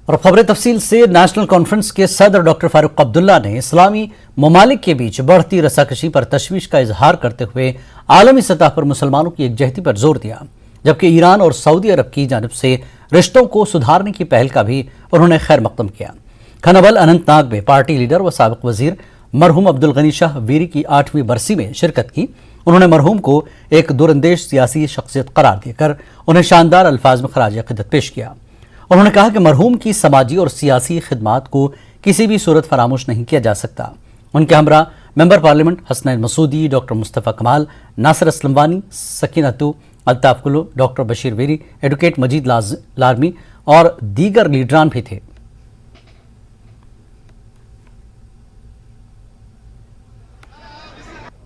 और खबर तफसील से नेशनल कॉन्फ्रेंस के सदर डॉक्टर फारूक अब्दुल्ला ने इस्लामी ममालिक के बीच बढ़ती रसाकशी पर तशवीश का इजहार करते हुए आलमी सतह पर मुसलमानों की एकजहती पर जोर दिया, जबकि ईरान और सऊदी अरब की जानिब से रिश्तों को सुधारने की पहल का भी उन्होंने खैर मकदम किया। खनाबल अनंतनाग में पार्टी लीडर व साबिक वजीर मरहूम अब्दुल गनी शाह वीरी की 8वीं बरसी में शिरकत की। उन्होंने मरहूम को एक दूरंदेश सियासी शख्सियत करार देकर उन्हें शानदार अल्फाज में खराज अक़ीदत पेश किया। उन्होंने कहा कि मरहूम की समाजी और सियासी खिदमात को किसी भी सूरत फरामोश नहीं किया जा सकता। उनके हमरा member parliament Hasnain Masoodi, doctor Mustafa Kamal, Nasir Aslam Wani, Sakina Itoo Altaf Kalloo, doctor Bashir Veeri, advocate Majeed Larmi और दीगर लीडरान भी थे।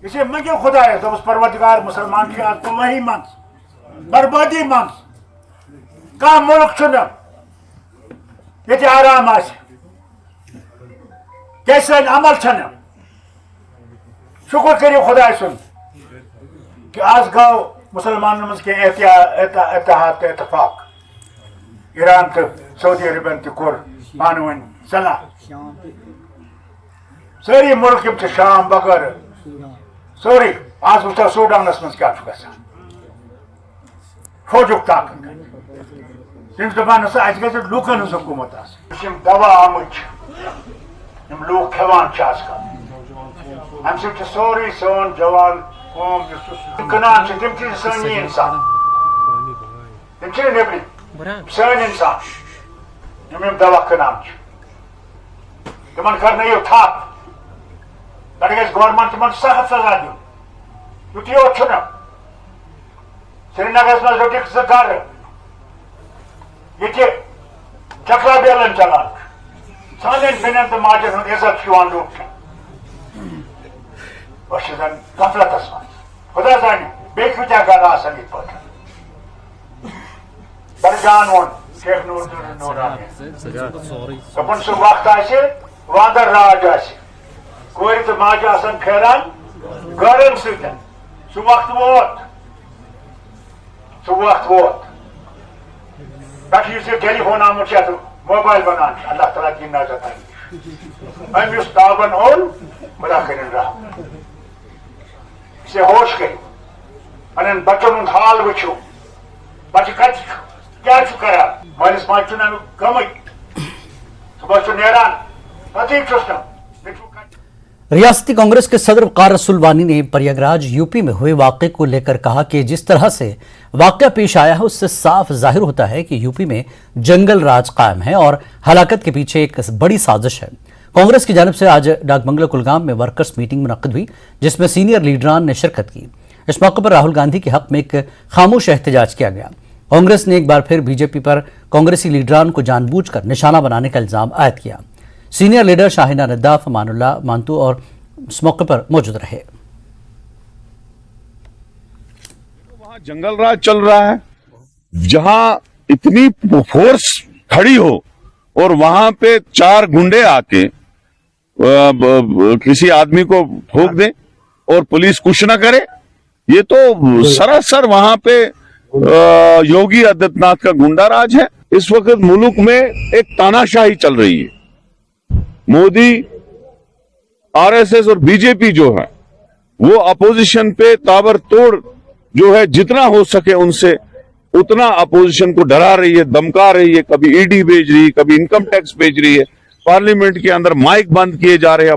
इसे मंगे खुदा है तो उस परवरदिगार मुसलमान की आज तो वही मंग बर्बादी मंग का मुल्क चुन ये आराम आज कैसे अमल छन शुक्र करियो खुदा सुन कि आज गाँव मुसलमान के इत्तेहाद इतफाक ईरान तो सऊदी अरबन तोर पान वन सलाह सारी मुल्क शाम बगर सोरी आज वो सूडानस मज क्या फौजुक ताकत तम दपान अस लूकन हज हुकूमत दवा आमुच लूक खेवान अम सोरी सोन जवान कौम कनान तम सी इंसान तम नबरी सन इंसान दवा कनान तमन कर थप पे गवर्नमेंट तम सख्त सजा दिन युत योत श्रीनगर मज रटिक ज गर ये चकला बेलन चलान सान बेन तो माजन हूं इज्जत लूट गफलत खुदा जान बे क्या गर आसान इत पर जान वो शेख दपन सह वक्त वादर राज कोर तो माज आसान फेरान गरन सह वक्त वोत पे टेलीफोन आमुत मोबाइल बनान अल्लाह तआला की नजर अम तावन ओन खुदा कर रहा से होश कर अन बचन हूं हाल वो बच क्या करा मालिस माज गम सुबह नान पता रियासती कांग्रेस के सदर वक़ार रसूलवानी ने प्रयागराज यूपी में हुए वाक़े को लेकर कहा कि जिस तरह से वाक़या पेश आया है उससे साफ जाहिर होता है कि यूपी में जंगल राज कायम है और हलाकत के पीछे एक बड़ी साजिश है। कांग्रेस की जानिब से आज डाकबंगला कुलगाम में वर्कर्स मीटिंग मुनक्किद हुई, जिसमें सीनियर लीडरान ने शिरकत की। इस मौके पर राहुल गांधी के हक में एक खामोश एहतजाज किया गया। कांग्रेस ने एक बार फिर बीजेपी पर कांग्रेसी लीडरान को जानबूझकर निशाना बनाने का इल्जाम आयद किया। सीनियर लीडर शाहिना नद्दाफ, अमानुल्लाह मांतू और इस मौके पर मौजूद रहे। वहां जंगल राज चल रहा है, जहां इतनी फोर्स खड़ी हो और वहां पे 4 गुंडे आके किसी आदमी को ठोक दे और पुलिस कुछ ना करे, ये तो सरासर वहां पे योगी आदित्यनाथ का गुंडा राज है। इस वक्त मुल्क में एक तानाशाही चल रही है। मोदी, आरएसएस और बीजेपी जो है वो अपोजिशन पे ताबड़तोड़ जो है जितना हो सके उनसे उतना अपोजिशन को डरा रही है, धमका रही है। कभी ईडी भेज रही है, कभी इनकम टैक्स भेज रही है। पार्लियामेंट के अंदर माइक बंद किए जा रहे हैं,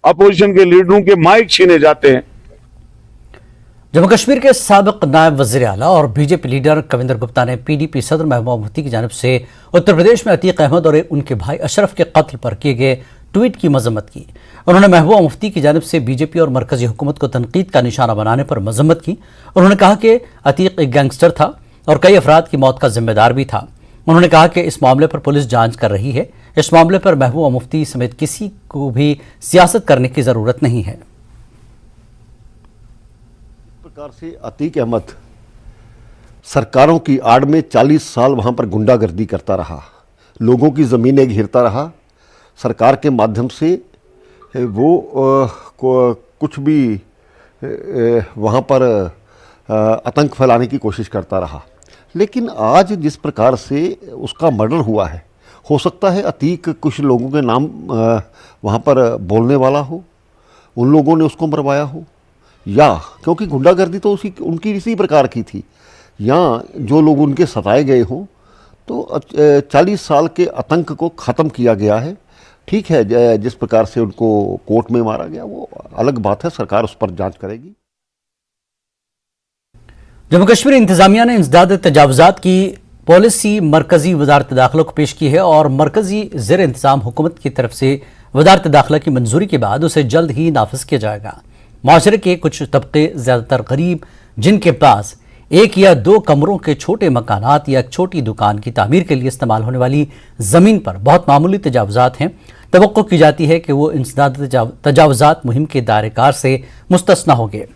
अपोजिशन के लीडरों के माइक छीने जाते हैं। जम्मू कश्मीर के साबिक नायब वज़ीर आला और बीजेपी लीडर कविंदर गुप्ता ने पीडीपी सदर महबूबा मुफ्ती की जानिब से उत्तर प्रदेश में अतीक अहमद और उनके भाई अशरफ के कत्ल पर किए गए ट्वीट की मजम्मत की। उन्होंने महबूबा मुफ्ती की जानिब से बीजेपी और मरकजी हुकूमत को तनकीद का निशाना बनाने पर मजम्मत की। उन्होंने कहा कि अतीक एक गैंगस्टर था और कई अफराद की मौत का जिम्मेदार भी था। उन्होंने कहा कि इस मामले पर पुलिस जांच कर रही है। इस मामले पर महबूबा मुफ्ती समेत किसी को भी सियासत करने की जरूरत नहीं है। प्रकार से अतीक अहमद सरकारों की आड़ में 40 साल वहां पर गुंडागर्दी करता रहा, लोगों की ज़मीनें घेरता रहा, सरकार के माध्यम से वो कुछ भी वहाँ पर आतंक फैलाने की कोशिश करता रहा। लेकिन आज जिस प्रकार से उसका मर्डर हुआ है हो सकता है अतीक कुछ लोगों के नाम वहाँ पर बोलने वाला हो, उन लोगों ने उसको मरवाया हो, या क्योंकि गुंडागर्दी तो उनकी इसी प्रकार की थी, या जो लोग उनके सताए गए हों, तो 40 साल के आतंक को ख़त्म किया गया है। ठीक है, जिस प्रकार से उनको कोर्ट में मारा गया वो अलग बात है, सरकार उस पर जांच करेगी। जम्मू कश्मीर इंतजामिया ने इंसदाद तजावुजात की पॉलिसी मरकजी वजारत दाखिला को पेश की है और मरकजी ज़ेर इंतजाम हुकूमत की तरफ से वजारत दाखिला की मंजूरी के बाद उसे जल्द ही नाफिज किया जाएगा। माशरे के कुछ तबके, ज़्यादातर गरीब, जिनके पास 1 या 2 कमरों के छोटे मकानात या एक छोटी दुकान की तामीर के लिए इस्तेमाल होने वाली ज़मीन पर बहुत मामूली तजावुजात हैं, तवक्को की जाती है कि वो इंसदाद तजावुजात मुहिम के दायरेकार से मुस्तस्ना होंगे।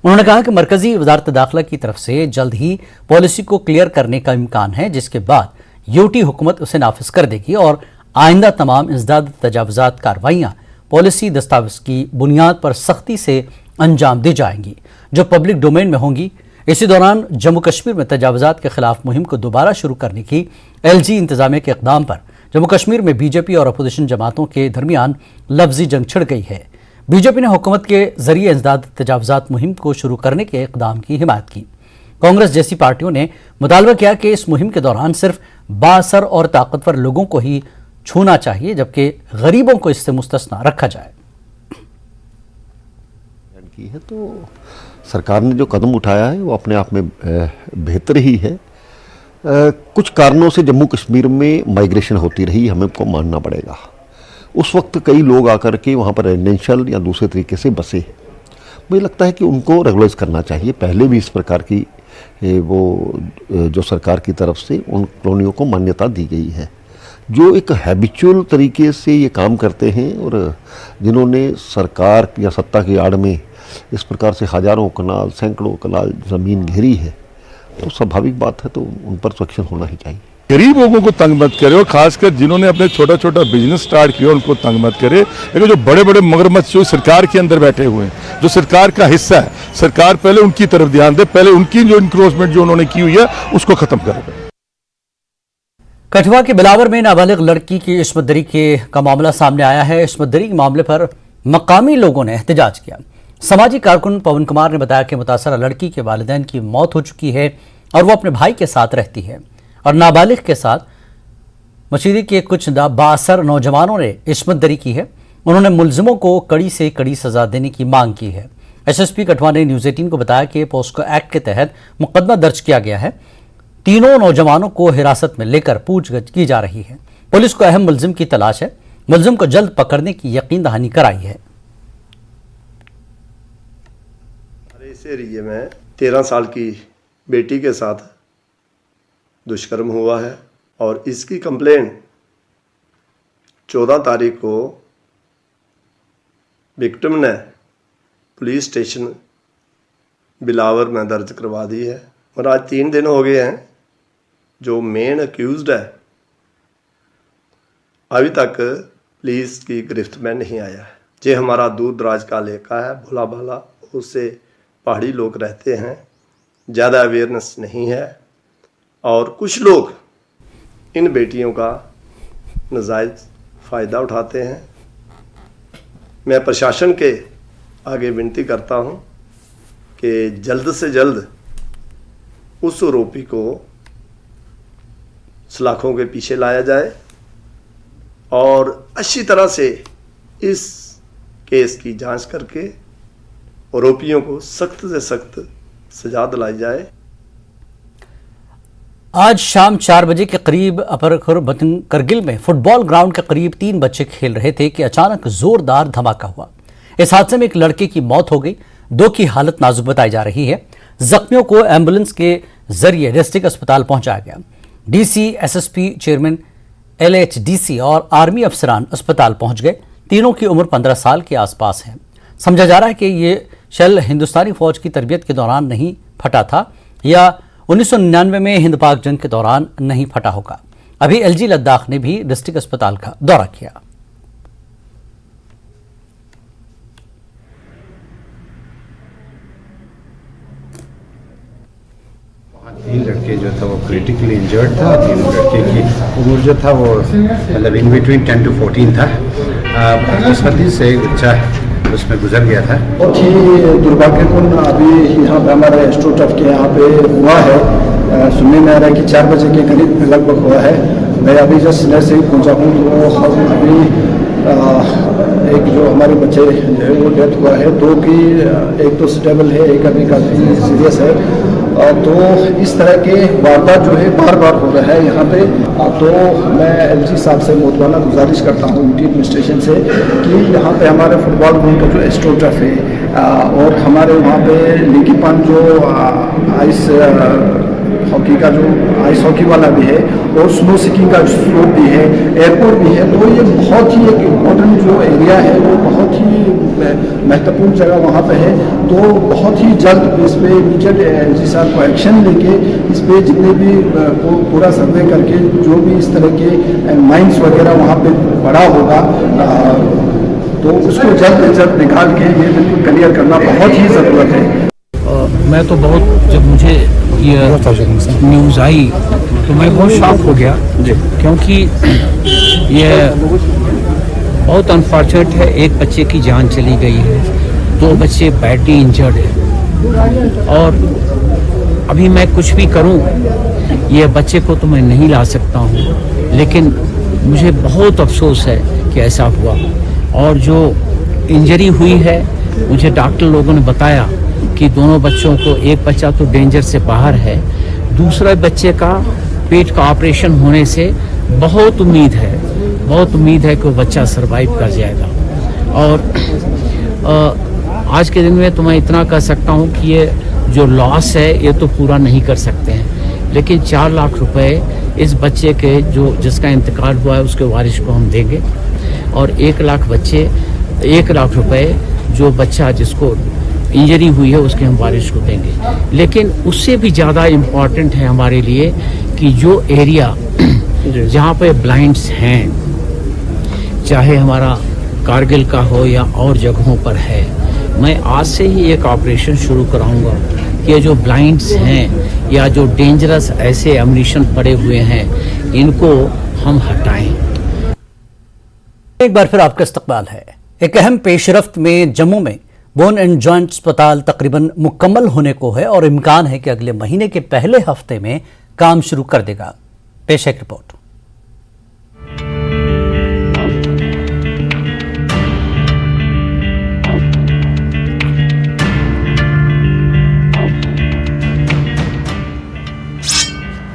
उन्होंने कहा कि मरकजी वजारत दाखिला की तरफ से जल्द ही पॉलिसी को क्लियर करने का इम्कान है, जिसके बाद यूटी हुकूमत उसे नाफिज कर देगी और आइंदा तमाम इंसदाद तजावुजात कार्रवाइयाँ पॉलिसी दस्तावेज की बुनियाद पर सख्ती से अंजाम दी जाएंगी, जो पब्लिक डोमेन में होंगी। इसी दौरान जम्मू कश्मीर में तजावुजात के खिलाफ मुहिम को दोबारा शुरू करने की LG इंतजामिया के इक़दाम पर जम्मू कश्मीर में बीजेपी और अपोजिशन जमातों के दरमियान लफ्जी जंग छिड़ गई है। बीजेपी ने हुकूमत के जरिए इंसदाद तजावुजात मुहिम को शुरू करने के इक़दाम की हिमायत की। कांग्रेस जैसी पार्टियों ने मुतालबा किया कि इस मुहिम के दौरान सिर्फ बाअसर और ताकतवर लोगों को ही छूना चाहिए, जबकि गरीबों को इससे मुस्तस्ना रखा जाए। की है तो सरकार ने जो कदम उठाया है वो अपने आप में बेहतर ही है। कुछ कारणों से जम्मू कश्मीर में माइग्रेशन होती रही, हमें को मानना पड़ेगा। उस वक्त कई लोग आकर के वहाँ पर रेजिडेंशियल या दूसरे तरीके से बसे। मुझे लगता है कि उनको रेगुलाइज करना चाहिए। पहले भी इस प्रकार की वो जो सरकार की तरफ से उन कॉलोनियों को मान्यता दी गई है, जो एक हैबिचुअल तरीके से ये काम करते हैं और जिन्होंने सरकार या सत्ता की आड़ में इस प्रकार से हजारों कनाल, सैकड़ों कनाल ज़मीन घेरी है, तो स्वाभाविक बात है, तो उन पर तो एक्शन होना ही चाहिए। गरीब लोगों को तंग मत करे और खासकर जिन्होंने अपने छोटा छोटा बिजनेस स्टार्ट किया उनको तंग मत करे। लेकिन जो बड़े बड़े मगरमच्छ जो सरकार के अंदर बैठे हुए हैं, जो सरकार का हिस्सा है, सरकार पहले उनकी तरफ ध्यान दे, पहले उनकी जो इंक्रोचमेंट जो उन्होंने की हुई है उसको खत्म करे। कठुआ के बिलावर में नाबालिग लड़की की इस्मत दरी का मामला सामने आया है। इस्मत दरी के मामले पर मकामी लोगों ने एहतजाज किया। समाजी कारकुन पवन कुमार ने बताया कि मुतासरा लड़की के वालिदैन की मौत हो चुकी है और वो अपने भाई के साथ रहती है और नाबालिग के साथ मशीदी के कुछ बाअसर नौजवानों ने इस्मत दरी की है। उन्होंने मुलजिमों को कड़ी से कड़ी सजा देने की मांग की है। SSP कठुआ ने न्यूज़ 18 को बताया कि पोस्को एक्ट के तहत मुकदमा दर्ज किया गया है। तीनों नौजवानों को हिरासत में लेकर पूछताछ की जा रही है। पुलिस को अहम मुलजिम की तलाश है। मुलजिम को जल्द पकड़ने की यकीन दहानी कराई है। इस एरिए में 13 साल की बेटी के साथ दुष्कर्म हुआ है और इसकी कंप्लेंट 14 तारीख को विक्टिम ने पुलिस स्टेशन बिलावर में दर्ज करवा दी है और आज 3 दिन हो गए हैं जो मेन अक्यूज्ड है अभी तक पुलिस की गिरफ्त में नहीं आया है। ये हमारा दूर दराज का इलाका है, भोला भाला, उससे पहाड़ी लोग रहते हैं, ज़्यादा अवेयरनेस नहीं है और कुछ लोग इन बेटियों का नाजायज़ फ़ायदा उठाते हैं। मैं प्रशासन के आगे विनती करता हूं कि जल्द से जल्द उस आरोपी को सलाखों के पीछे लाया जाए और अच्छी तरह से इस केस की जांच करके आरोपियों को सख्त से सख्त सजा दिलाई जाए। आज शाम 4 बजे के करीब अपर वतन करगिल में फुटबॉल ग्राउंड के करीब 3 बच्चे खेल रहे थे कि अचानक जोरदार धमाका हुआ। इस हादसे में एक लड़के की मौत हो गई, 2 की हालत नाजुक बताई जा रही है। जख्मियों को एम्बुलेंस के जरिए डिस्ट्रिक्ट अस्पताल पहुंचाया गया। DC, SSP, चेयरमैन, LHDC और आर्मी अफसरान अस्पताल पहुंच गए। तीनों की उम्र 15 साल के आसपास है। समझा जा रहा है कि ये शेल हिंदुस्तानी फौज की तरबियत के दौरान नहीं फटा था या 1999 में हिंद पाक जंग के दौरान नहीं फटा होगा। अभी LG लद्दाख ने भी डिस्ट्रिक्ट अस्पताल का दौरा किया। 3 लड़के जो था वो क्रिटिकली इंजर्ड था। 3 लड़के की उम्र जो था वो मतलब इन बिटवीन 10 to 14 था। किस्मती से एक बच्चा उसमें गुजर गया था। बहुत ही दुर्भाग्यपूर्ण अभी यहाँ पे हमारे एस्ट्रोटर्फ के यहाँ पे हुआ है। सुनने में आ रहा है कि 4 बजे के करीब लगभग हुआ है। मैं अभी जस्ट नर से पहुँचा हूँ तो हम अभी एक जो हमारे बच्चे जो है वो डेथ हुआ है, 2 की एक तो स्टेबल है, एक अभी काफ़ी सीरियस है। तो इस तरह के वारदात जो है बार बार हो रहा है यहाँ पे। तो मैं एलजी साहब से मोतबाना गुजारिश करता हूँ यूटी एडमिनिस्ट्रेशन से कि यहाँ पे हमारे फुटबॉल ग्राउंड का जो एस्ट्रोटर्फ है और हमारे वहाँ पे लिंकी पान जो आइस हॉकी का जो आइस हॉकी वाला भी है और स्नो स्कीइंग का स्लोप भी है, एयरपोर्ट भी है। तो ये बहुत ही एक इम्पोर्टेंट जो एरिया है वो बहुत ही महत्वपूर्ण जगह वहाँ पे है। तो बहुत ही जल्द इस पर इमीडिएट एलजी साहब को एक्शन लेके इस पर जितने भी पूरा सर्वे करके जो भी इस तरह के माइंस वगैरह वहाँ पे पड़ा होगा तो उसको जल्द से जल्द निकाल के ये बिल्कुल क्लियर करना बहुत ही ज़रूरत है। मैं तो बहुत, जब मुझे ये न्यूज़ आई तो मैं बहुत शॉक हो गया, क्योंकि ये बहुत अनफॉर्चुनेट है। एक बच्चे की जान चली गई है, 2 बच्चे बैडली इंजर्ड है और अभी मैं कुछ भी करूं ये बच्चे को तो मैं नहीं ला सकता हूं, लेकिन मुझे बहुत अफसोस है कि ऐसा हुआ। और जो इंजरी हुई है मुझे डॉक्टर लोगों ने बताया कि दोनों बच्चों को, एक बच्चा तो डेंजर से बाहर है, दूसरा बच्चे का पेट का ऑपरेशन होने से बहुत उम्मीद है कि वो बच्चा सरवाइव कर जाएगा। और आज के दिन में तो मैं इतना कह सकता हूँ कि ये जो लॉस है ये तो पूरा नहीं कर सकते हैं, लेकिन 4 लाख रुपए इस बच्चे के जो जिसका इंतकाल हुआ है उसके वारिस को हम देंगे, और 1 लाख रुपए जो बच्चा जिसको इंजरी हुई है उसके हम वारिस को देंगे। लेकिन उससे भी ज़्यादा इम्पॉर्टेंट है हमारे लिए कि जो एरिया जहाँ पे ब्लाइंड्स हैं, चाहे हमारा कारगिल का हो या और जगहों पर है, मैं आज से ही एक ऑपरेशन शुरू कराऊंगा कि ये जो ब्लाइंड्स हैं या जो डेंजरस ऐसे एम्यूनिशन पड़े हुए हैं इनको हम हटाएं। एक बार फिर आपका इस्तकबाल है। एक अहम पेशरफ्त में जम्मू में बोन एंड जॉइंट अस्पताल तकरीबन मुकम्मल होने को है और इम्कान है कि अगले महीने के पहले हफ्ते में काम शुरू कर देगा। पेश है रिपोर्ट।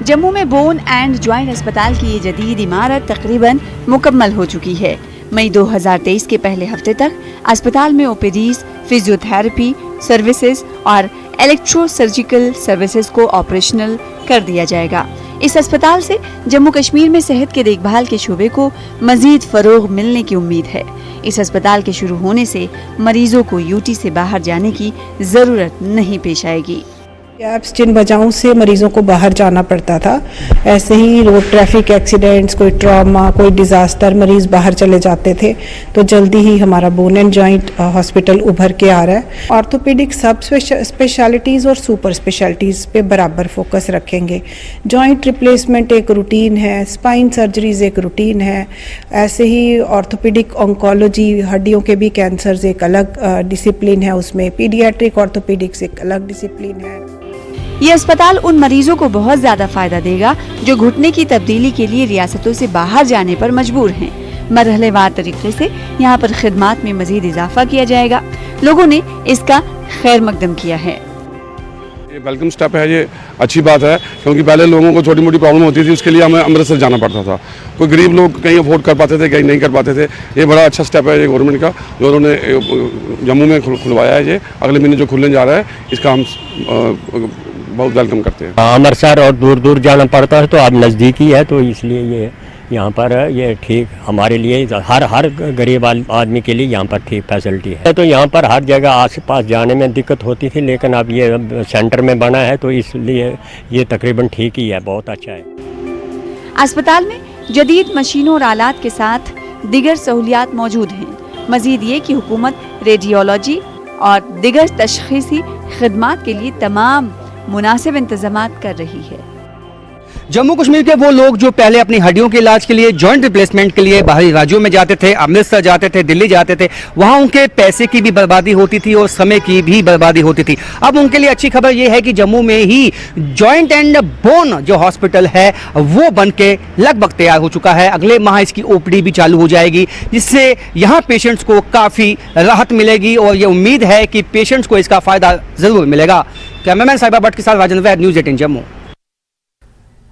जम्मू में बोन एंड ज्वाइंट अस्पताल की ये जदीद इमारत तकरीबन मुकम्मल हो चुकी है। मई 2023 के पहले हफ्ते तक अस्पताल में ओपीडीज, फिजियोथेरेपी सर्विसेज और इलेक्ट्रो सर्जिकल सर्विसेज को ऑपरेशनल कर दिया जाएगा। इस अस्पताल से जम्मू कश्मीर में सेहत के देखभाल के शोबे को मजीद फरोग मिलने की उम्मीद है। इस अस्पताल के शुरू होने से मरीजों को यूटी से बाहर जाने की जरूरत नहीं पेश आएगी। कैब्स जिन वजहों से मरीजों को बाहर जाना पड़ता था, ऐसे ही रोड ट्रैफिक एक्सीडेंट्स, कोई ट्रॉमा, कोई डिजास्टर, मरीज बाहर चले जाते थे। तो जल्दी ही हमारा बोन एंड जॉइंट हॉस्पिटल उभर के आ रहा है। ऑर्थोपेडिक सब स्पेशलिटीज़ और सुपर स्पेशलिटीज़ पे बराबर फोकस रखेंगे। जॉइंट रिप्लेसमेंट एक रूटीन है, स्पाइन सर्जरीज एक रूटीन है, ऐसे ही ऑर्थोपेडिक ऑन्कोलॉजी, हड्डियों के भी कैंसर्स एक अलग डिसिप्लिन है, उसमें पीडियाट्रिक ऑर्थोपेडिक्स एक अलग डिसिप्लिन है। ये अस्पताल उन मरीजों को बहुत ज्यादा फायदा देगा जो घुटने की तब्दीली के लिए रियासतों से बाहर जाने पर मजबूर हैं। मरहलेवार तरीके से यहाँ पर खिदमात में मजीद इजाफा किया जाएगा। लोगों ने इसका खैर मकदम किया है। ये वेलकम स्टेप है, ये अच्छी बात है, क्योंकि पहले लोगों को छोटी मोटी प्रॉब्लम होती थी, उसके लिए हमें अमृतसर जाना पड़ता था। कोई गरीब लोग कहीं अफोर्ड कर पाते थे, कहीं नहीं कर पाते थे। ये बड़ा अच्छा स्टेप है ये गवर्नमेंट का, जो उन्होंने जम्मू में खुलवाया है। ये अगले महीने जो खुलने जा रहा है, इसका हम बहुत वेलकम करते हैं। अमृतसर और दूर दूर जाना पड़ता है, तो अब नज़दीक ही है, तो इसलिए ये यहाँ पर ये ठीक हमारे लिए, हर गरीब आदमी के लिए यहाँ पर ठीक फैसिलिटी है। तो यहाँ पर हर जगह आस पास जाने में दिक्कत होती थी, लेकिन अब ये सेंटर में बना है, तो इसलिए ये तकरीबन ठीक ही है, बहुत अच्छा है। अस्पताल में जदीद मशीनों और आलात के साथ दिगर सहूलियात मौजूद हैं। मजीद ये कि हुकूमत रेडियोलॉजी और दिगर तशखीसी खिदमात के लिए तमाम मुनासिब इंतजामात कर रही है। जम्मू कश्मीर के वो लोग जो पहले अपनी हड्डियों के इलाज के लिए, जॉइंट रिप्लेसमेंट के लिए बाहरी राज्यों में जाते थे, अमृतसर जाते थे, दिल्ली जाते थे, वहाँ उनके पैसे की भी बर्बादी होती थी और समय की भी बर्बादी होती थी। अब उनके लिए अच्छी खबर ये है कि जम्मू में ही जॉइंट एंड बोन जो हॉस्पिटल है वो बन के लगभग तैयार हो चुका है। अगले माह इसकी ओपीडी भी चालू हो जाएगी, जिससे यहाँ पेशेंट्स को काफ़ी राहत मिलेगी और ये उम्मीद है कि पेशेंट्स को इसका फ़ायदा ज़रूर मिलेगा। कैमरामैन साहिबा भट्ट के साथ राजेंद्र वैद, न्यूज़ 18 जम्मू।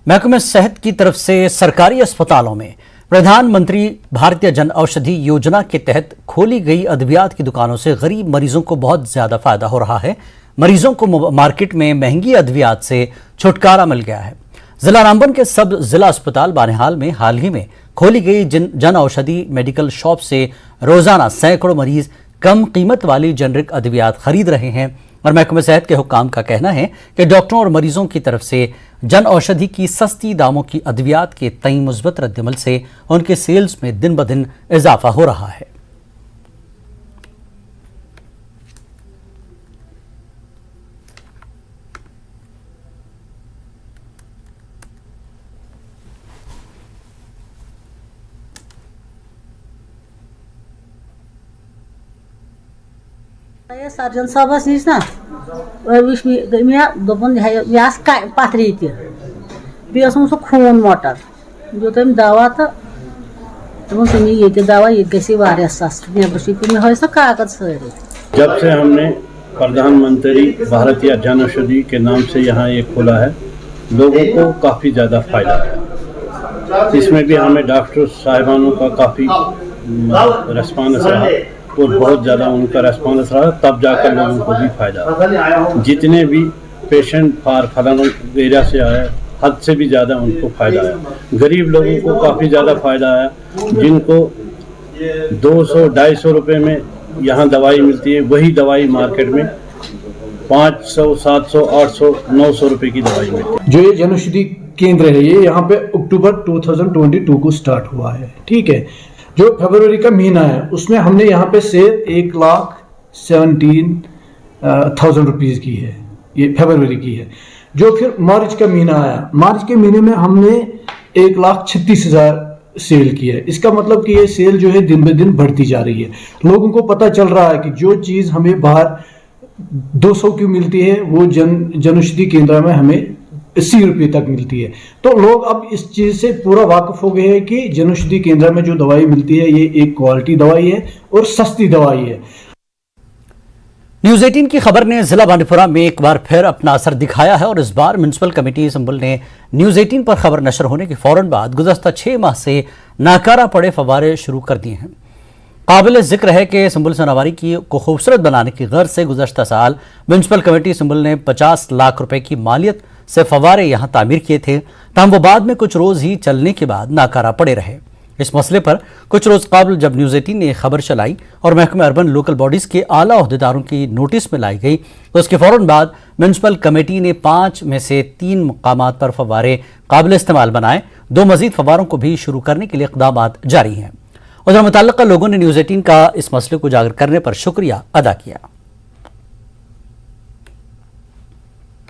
महकमे सेहत की तरफ से सरकारी अस्पतालों में प्रधानमंत्री भारतीय जन औषधि योजना के तहत खोली गई अद्वियात की दुकानों से गरीब मरीजों को बहुत ज्यादा फायदा हो रहा है। मरीजों को मार्केट में महंगी अद्वियात से छुटकारा मिल गया है। जिला रामबन के सब जिला अस्पताल बानेहाल में हाल ही में खोली गई जन औषधि मेडिकल शॉप से रोजाना सैकड़ों मरीज कम कीमत वाली जेनरिक अद्वियात खरीद रहे हैं और महकमे सेहत के हुक्काम का कहना है कि डॉक्टरों और मरीजों की तरफ से जन औषधि की सस्ती दामों की अद्वियात के तई मुस्बत रद्दमल से उनके सेल्स में दिन ब दिन इजाफा हो रहा है। सर्जन साहबस निश ना वुच मे दोपन यह पथरी तह सो खून मोटर दो तम दवा तो दोपन ये दवा ये गई सस्त नेबर मे ना कागज सारी। जब से हमने प्रधानमंत्री भारतीय जन औषधि के नाम से यहाँ ये खोला है, लोगों को काफ़ी ज़्यादा फायदा है। इसमें भी हमें डॉक्टर साहिबानों का काफ़ी रेस्पॉन्स रहा और बहुत ज़्यादा उनका रेस्पॉन्स रहा, तब जाकर लोगों को भी फायदा। जितने भी पेशेंट फलाना एरिया से आए, हद से भी ज़्यादा उनको फायदा आया। गरीब लोगों को काफ़ी ज़्यादा फायदा आया, जिनको 200-250 रुपये में यहाँ दवाई मिलती है, वही दवाई मार्केट में 500, 700, 800, 900 रुपये की दवाई मिलती है। जो ये जन औषधि केंद्र है ये यहाँ पे अक्टूबर 2022 को स्टार्ट हुआ है, ठीक है। जो फरवरी का महीना है उसमें हमने यहाँ पे सेल 1,17,000 रुपीज़ की है, ये फरवरी की है। जो फिर मार्च का महीना आया, मार्च के महीने में हमने 1,36,000 सेल की है। इसका मतलब कि ये सेल जो है दिन ब दिन बढ़ती जा रही है। लोगों को पता चल रहा है कि जो चीज़ हमें बाहर 200 की मिलती है वो जन औषधि केंद्र में हमें 80 रुपये तक मिलती है। तो लोग अब इस चीज़ से पूरा वाकिफ हो गए हैं कि जन औषधि केंद्र में जो दवाई मिलती है ये एक क्वालिटी दवाई है और सस्ती दवाई है। न्यूज़ 18 की खबर ने जिला बांडीपुरा में एक बार फिर अपना असर दिखाया है और इस बार म्यूनसिपल कमेटी संबल ने न्यूज़ 18 पर खबर नशर होने के फौरन बाद गुज़श्ता 6 माह से नाकारा पड़े फव्वारे शुरू कर दिए हैं। काबिल जिक्र है कि संबल सनावारी को खूबसूरत बनाने की गर्ज से गुज़श्ता साल म्यूनसिपल कमेटी संबल ने 50 लाख रुपए की मालियत से फव्वारे यहाँ तामीर किए थे, ताहम वो बाद में कुछ रोज़ ही चलने के बाद नाकारा पड़े रहे। इस मसले पर कुछ रोज़ कबल जब न्यूज़ 18 ने खबर चलाई और महकमा अर्बन लोकल बॉडीज़ के आला ओहदेदारों की नोटिस में लाई गई, तो उसके फ़ौरन बाद म्यूनसिपल कमेटी ने 5 में से 3 मकामात पर फव्वारे काबिल इस्तेमाल बनाए। 2 मज़ीद फव्वारों को भी शुरू करने के लिए इक़दामात जारी हैं। उधर मुतल्लिक़ा लोगों ने न्यूज़ 18 का इस मसले को उजागर करने पर शुक्रिया अदा किया।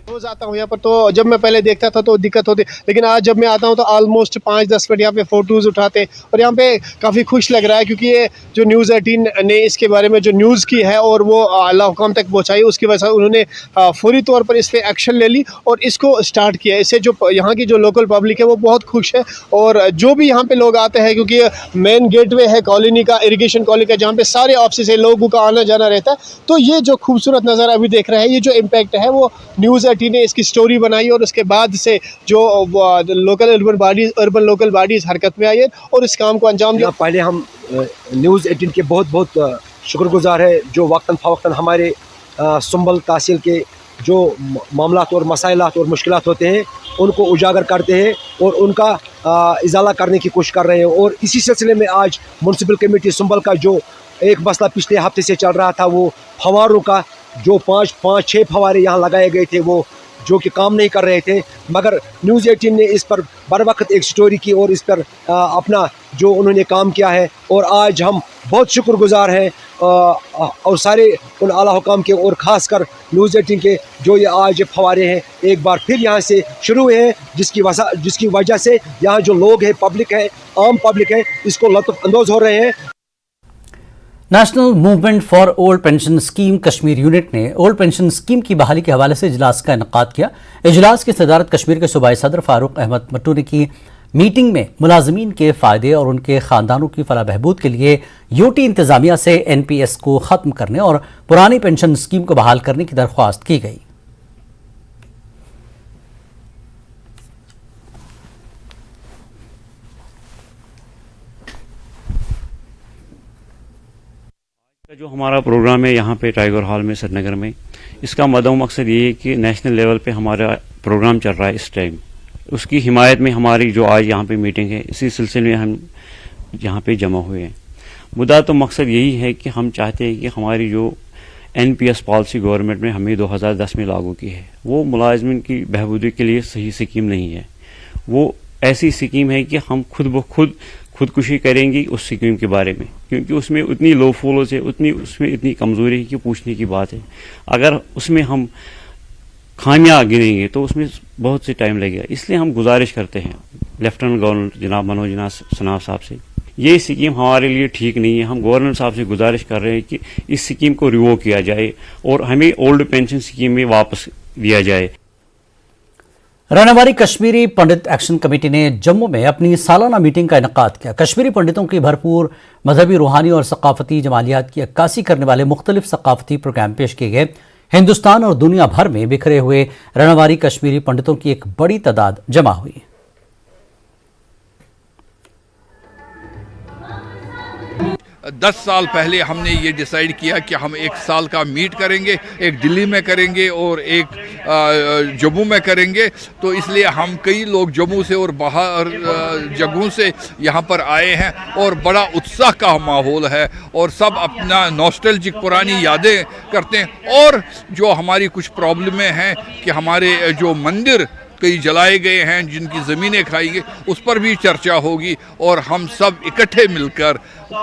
रोज आता हूँ यहाँ पर, तो जब मैं पहले देखता था तो दिक्कत होती, लेकिन आज जब मैं आता हूँ तो ऑलमोस्ट 5-10 मिनट यहाँ पे फ़ोटोज़ उठाते और यहाँ पे काफ़ी खुश लग रहा है, क्योंकि ये जो न्यूज़ 18 ने इसके बारे में जो न्यूज़ की है और वो आला हुकाम तक पहुँचाई, उसकी वजह से उन्होंने फौरी तौर पर इस पर एक्शन ले ली और इसको स्टार्ट किया। इससे जो यहाँ की जो लोकल पब्लिक है वो बहुत खुश है और जो भी यहाँ पर लोग आते हैं, क्योंकि मेन गेटवे है कॉलोनी का, इरीगेशन कॉलोनी का, जहाँ पर सारे ऑफिस है, लोगों का आना जाना रहता है। तो ये जो खूबसूरत नज़ारा अभी देख रहे हैं, ये जो इम्पैक्ट है वो न्यूज़ 18 ने इसकी स्टोरी बनाई और उसके बाद से जो लोकल अर्बन लोकल बॉडीज़ हरकत में आई है और इस काम को अंजाम दिया। पहले हम न्यूज़ 18 के बहुत बहुत शुक्रगुजार है, जो वक्तन फ़वक्तन हमारे संबल तहसील के जो मामलात और मसाइलात और मुश्किलात होते हैं उनको उजागर करते हैं और उनका इजाला करने की कोशिश कर रहे हैं। और इसी सिलसिले में आज म्यूनसिपल कमेटी संबल का जो एक मसला पिछले हफ्ते से चल रहा था, वो फव्वारों का, जो 5-6 फव्वारे यहाँ लगाए गए थे वो जो कि काम नहीं कर रहे थे, मगर न्यूज़ 18 ने इस पर बर वक्त एक स्टोरी की और इस पर अपना जो उन्होंने काम किया है। और आज हम बहुत शुक्रगुजार हैं और सारे उन आला हुकाम के और ख़ासकर न्यूज़ 18 के जो ये आज फवारे हैं एक बार फिर यहाँ से शुरू हुए हैं, जिसकी वजह से यहाँ जो लोग हैं, पब्लिक है, आम पब्लिक है, इसको लुत्फ़ अंदोज़ हो रहे हैं। National movement for old pension scheme Kashmir unit ने ओल्ड पेंशन स्कीम की बहाली के हवाले से इजलास का इनेकाद किया। इजलास की सदारत कश्मीर के सूबाई सदर फारूक अहमद मट्टू ने की। मीटिंग में मुलाजमीन के फ़ायदे और उनके ख़ानदानों की फलाह बहबूद के लिए यूटी इंतज़ामिया से NPS को ख़त्म करने और पुरानी पेंशन स्कीम को बहाल करने की दरख्वास्त की गई। जो हमारा प्रोग्राम है यहाँ पे टाइगर हॉल में श्रीनगर में, इसका मदो मकसद ये है कि नेशनल लेवल पे हमारा प्रोग्राम चल रहा है इस टाइम, उसकी हिमायत में हमारी जो आज यहाँ पे मीटिंग है, इसी सिलसिले में हम यहाँ पे जमा हुए हैं। मुद्दा तो मकसद यही है कि हम चाहते हैं कि हमारी जो NPS पॉलिसी गवर्नमेंट ने हमें 2010 में लागू की है, वो मुलाजमिन की बहबूदी के लिए सही स्कीम नहीं है। वो ऐसी स्कीम है कि हम खुद ब खुद खुदकुशी करेंगी उस स्कीम के बारे में, क्योंकि उसमें उतनी लो फॉलोज है, उसमें इतनी कमज़ोरी है कि पूछने की बात है। अगर उसमें हम खामियां गिनेंगे तो उसमें बहुत से टाइम लगेगा। इसलिए हम गुजारिश करते हैं लेफ्टिनेंट गवर्नर जनाब मनोज सनाफ साहब से, ये स्कीम हमारे लिए ठीक नहीं है। हम गवर्नर साहब से गुजारिश कर रहे हैं कि इस स्कीम को रिवोक किया जाए और हमें ओल्ड पेंशन स्कीम में वापस दिया जाए। रहनुमारी कश्मीरी पंडित एक्शन कमेटी ने जम्मू में अपनी सालाना मीटिंग का इनेकाद किया। कश्मीरी पंडितों की भरपूर मजहबी, रूहानी और सकाफती जमालियात की अक्कासी करने वाले मुख्तलिफ सकाफती प्रोग्राम पेश किए गए। हिंदुस्तान और दुनिया भर में बिखरे हुए रहनुमारी कश्मीरी पंडितों की एक बड़ी तादाद जमा हुई। दस साल पहले हमने ये डिसाइड किया कि हम एक साल का मीट करेंगे, एक दिल्ली में करेंगे और एक जम्मू में करेंगे। तो इसलिए हम कई लोग जम्मू से और बाहर जगहों से यहाँ पर आए हैं और बड़ा उत्साह का माहौल है और सब अपना नॉस्टैल्जिक पुरानी यादें करते हैं। और जो हमारी कुछ प्रॉब्लमें हैं कि हमारे जो मंदिर कई जलाए गए हैं, जिनकी ज़मीनें खाई गई, उस पर भी चर्चा होगी और हम सब इकट्ठे मिलकर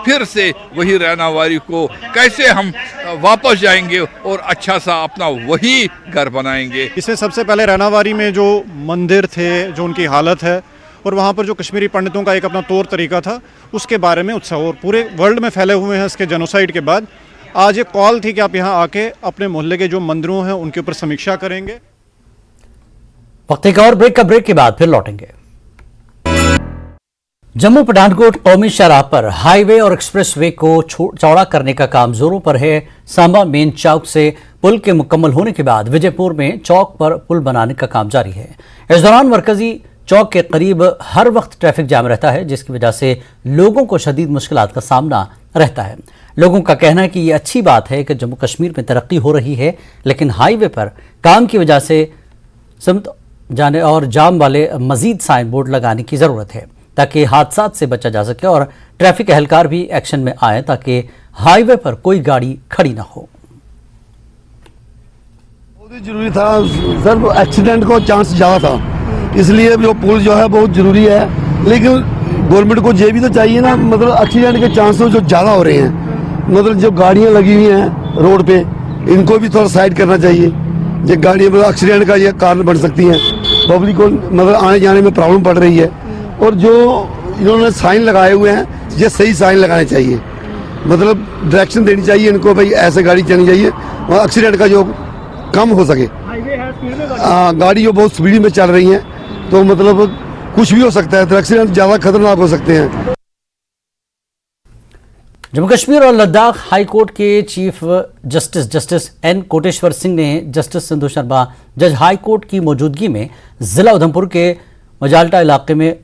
फिर से वही रहनुमारी को कैसे हम वापस जाएंगे और अच्छा सा अपना वही घर बनाएंगे। इसमें सबसे पहले रहनुमारी में जो मंदिर थे, जो उनकी हालत है और वहाँ पर जो कश्मीरी पंडितों का एक अपना तौर तरीका था, उसके बारे में उत्साह और पूरे वर्ल्ड में फैले हुए हैं। इसके जेनोसाइड के बाद आज एक कॉल थी कि आप यहाँ आके अपने मोहल्ले के जो मंदिरों हैं उनके ऊपर समीक्षा करेंगे। वक्त एक और ब्रेक के बाद फिर लौटेंगे। जम्मू पठानकोट कौमी शाहराह पर हाईवे और एक्सप्रेसवे को चौड़ा करने का काम जोरों पर है। सांबा मेन चौक से पुल के मुकम्मल होने के बाद विजयपुर में चौक पर पुल बनाने का काम जारी है। इस दौरान मरकजी चौक के करीब हर वक्त ट्रैफिक जाम रहता है, जिसकी वजह से लोगों को शदीद मुश्किलात का सामना रहता है। लोगों का कहना है कि ये अच्छी बात है कि जम्मू कश्मीर में तरक्की हो रही है, लेकिन हाईवे पर काम की वजह से सिमत जाने और जाम वाले मजीद साइन बोर्ड लगाने की जरूरत है ताकि हादसात से बचा जा सके और ट्रैफिक एहलकार भी एक्शन में आए ताकि हाईवे पर कोई गाड़ी खड़ी ना हो। बहुत जरूरी था सर, एक्सीडेंट को चांस ज़्यादा था, इसलिए जो पुल जो है बहुत ज़रूरी है। लेकिन गवर्नमेंट को ये भी तो चाहिए ना, मतलब एक्सीडेंट के चांसेस जो ज़्यादा हो रहे हैं, मतलब जो गाड़ियाँ लगी हुई हैं रोड पे, इनको भी थोड़ा साइड करना चाहिए। ये गाड़ियाँ मतलब एक्सीडेंट का ये कारण बन सकती हैं, पब्लिक को मतलब आने जाने में प्रॉब्लम पड़ रही है। और जो इन्होंने साइन लगाए हुए हैं, ये सही साइन लगाने चाहिए, मतलब डायरेक्शन देनी चाहिए इनको, भाई ऐसे गाड़ी चलनी चाहिए और एक्सीडेंट का जो कम हो सके। गाड़ी जो बहुत स्पीड में चल रही है तो मतलब कुछ भी हो सकता है, तो एक्सीडेंट ज़्यादा खतरनाक हो सकते हैं। जम्मू कश्मीर और लद्दाख हाई कोर्ट के chief justice N Kotiswar Singh ने जस्टिस सिंधु शर्मा जज हाई कोर्ट की मौजूदगी में जिला उधमपुर के मजाल्टा इलाके में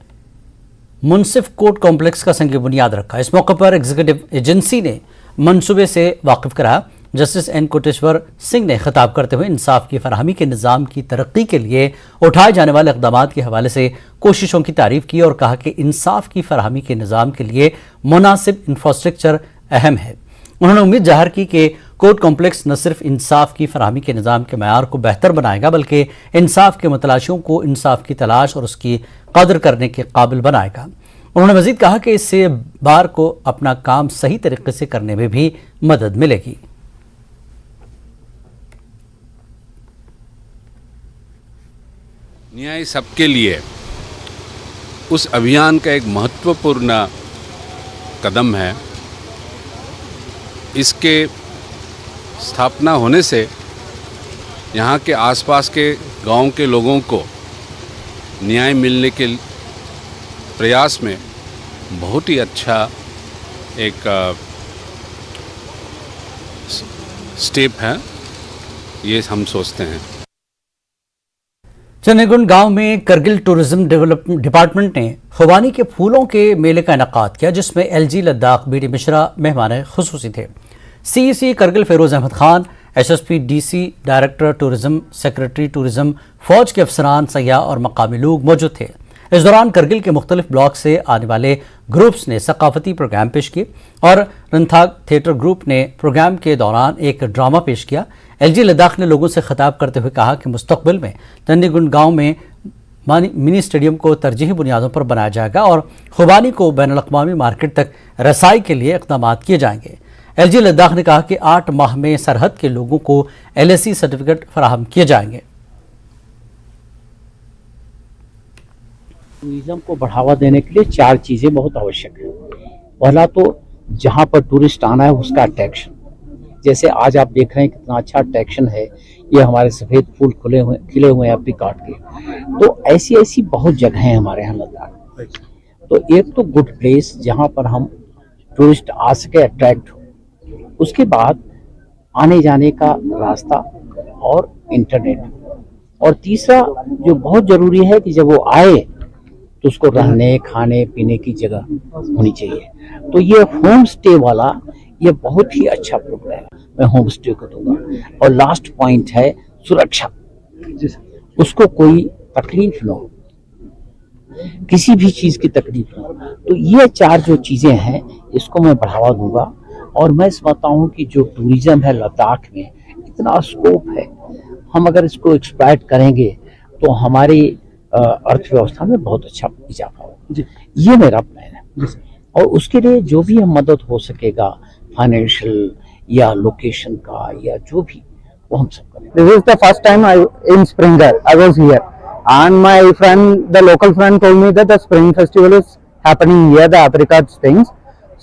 मुनसिफ कोर्ट कॉम्प्लेक्स का संग बुनियाद रखा। इस मौके पर एग्जीक्यूटिव एजेंसी ने मंसूबे से वाकिफ कराया। जस्टिस एन कोटेश्वर सिंह ने खिताब करते हुए इंसाफ की फराहमी के निज़ाम की तरक्की के लिए उठाए जाने वाले इक़दामात के हवाले से कोशिशों की तारीफ की और कहा कि इंसाफ की फराहमी के निज़ाम के लिए मुनासिब इंफ्रास्ट्रक्चर अहम है। उन्होंने उम्मीद जाहिर की कि कोर्ट कॉम्प्लेक्स न सिर्फ इंसाफ की फराहमी के निज़ाम के मयार को बेहतर बनाएगा, बल्कि इंसाफ के मतलाशियों को इंसाफ की तलाश और उसकी कदर करने के काबिल बनाएगा। उन्होंने मजीद कहा कि इससे बार को अपना काम सही तरीके से करने में भी मदद मिलेगी। न्याय सबके लिए उस अभियान का एक महत्वपूर्ण कदम है। इसके स्थापना होने से यहाँ के आसपास के गांव के लोगों को न्याय मिलने के प्रयास में बहुत ही अच्छा एक स्टेप है, ये हम सोचते हैं। चन्नेगुंड गांव में करगिल टूरिज्म डेवलपमेंट डिपार्टमेंट ने खुबानी के फूलों के मेले का इनेकाद किया, जिसमें LG लद्दाख BD मिश्रा मेहमान खुसूसी थे। CEC Kargil Firoz Ahmad Khan, SSP DC director tourism, secretary tourism, फौज के अफसरान, सयाह और मकामी लोग मौजूद थे। इस दौरान करगिल के मुख्तलिफ ब्लॉक से आने वाले ग्रुप्स ने सकाफती प्रोग्राम पेश किए और रंथाग थिएटर ग्रुप ने प्रोग्राम के दौरान एक ड्रामा पेश किया। LG लद्दाख ने लोगों से खिताब करते हुए कहा कि मुस्तकबिल में चन्नीगुंड गांव में मिनी स्टेडियम को तरजीही बुनियादों पर बनाया जाएगा और खुबानी को बैनुल अक़वामी मार्केट तक रसाई के लिए इक़दाम किए जाएंगे। LG लद्दाख ने कहा कि 8 माह में सरहद के लोगों को LAC सर्टिफिकेट फराहम किए जाएंगे। टूरिज्म को बढ़ावा देने के लिए 4 चीजें बहुत आवश्यक है। पहला तो जहां पर टूरिस्ट आना है उसका अट्रैक्शन, जैसे आज आप देख रहे हैं कितना अच्छा अट्रैक्शन है, ये हमारे सफेद फूल खिले हुए हैं एप्रिकॉट के। तो ऐसी बहुत जगह हैं हमारे यहाँ लद्दाख। तो एक तो गुड प्लेस जहां पर हम टूरिस्ट आ सके, अट्रैक्ट हो। उसके बाद आने जाने का रास्ता और इंटरनेट, और तीसरा जो बहुत जरूरी है कि जब वो आए तो उसको रहने खाने पीने की जगह होनी चाहिए। तो ये होम स्टे वाला ये बहुत ही अच्छा प्रोग्राम है, मैं होम स्टे को दूंगा। और लास्ट पॉइंट है सुरक्षा, उसको कोई तकलीफ न हो, किसी भी चीज की तकलीफ न हो। तो ये 4 जो चीजें हैं इसको मैं बढ़ावा दूंगा। और मैं समझता हूँ कि जो टूरिज्म है लद्दाख में इतना स्कोप है, हम अगर इसको एक्सप्लॉइट करेंगे तो हमारी अर्थव्यवस्था में बहुत अच्छा इजाफा होगा। ये मेरा प्लान है। और उसके लिए जो भी हम मदद हो सकेगा, फाइनेंशियल या लोकेशन का या जो भी, वो हम सब करेंगे। This is the first time in Springer I was here, and my friend, the local friend, told me that the Spring Festival is happening here, the apricots things.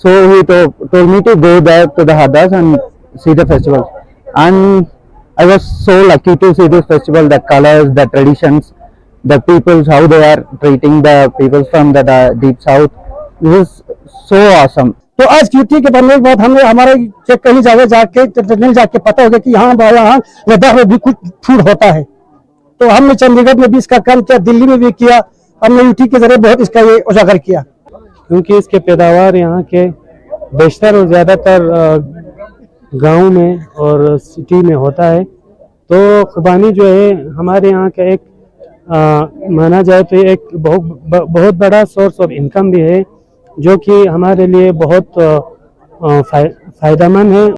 So he told me to go there to the Hadas and see the festival. And I was so lucky to see this festival, the colors, the traditions, the peoples, how they are treating the people from the deep south. This is so awesome. तो आज duty के बनने के बाद हमें हमारे कहीं जगह जाके पता हो गया कि यहाँ लद्दाख में भी कुछ फूड होता है। तो हमने चंडीगढ़ में भी इसका काम किया, दिल्ली में भी किया, हमने यूटी के जरिए बहुत इसका ये उजागर किया। क्योंकि इसके पैदावार यहाँ के बेशतर और ज़्यादातर गांव में और सिटी में होता है। तो खुबानी जो है हमारे यहाँ का एक माना जाए तो एक बहुत बड़ा सोर्स ऑफ इनकम भी है, जो कि हमारे लिए बहुत फायदेमंद है।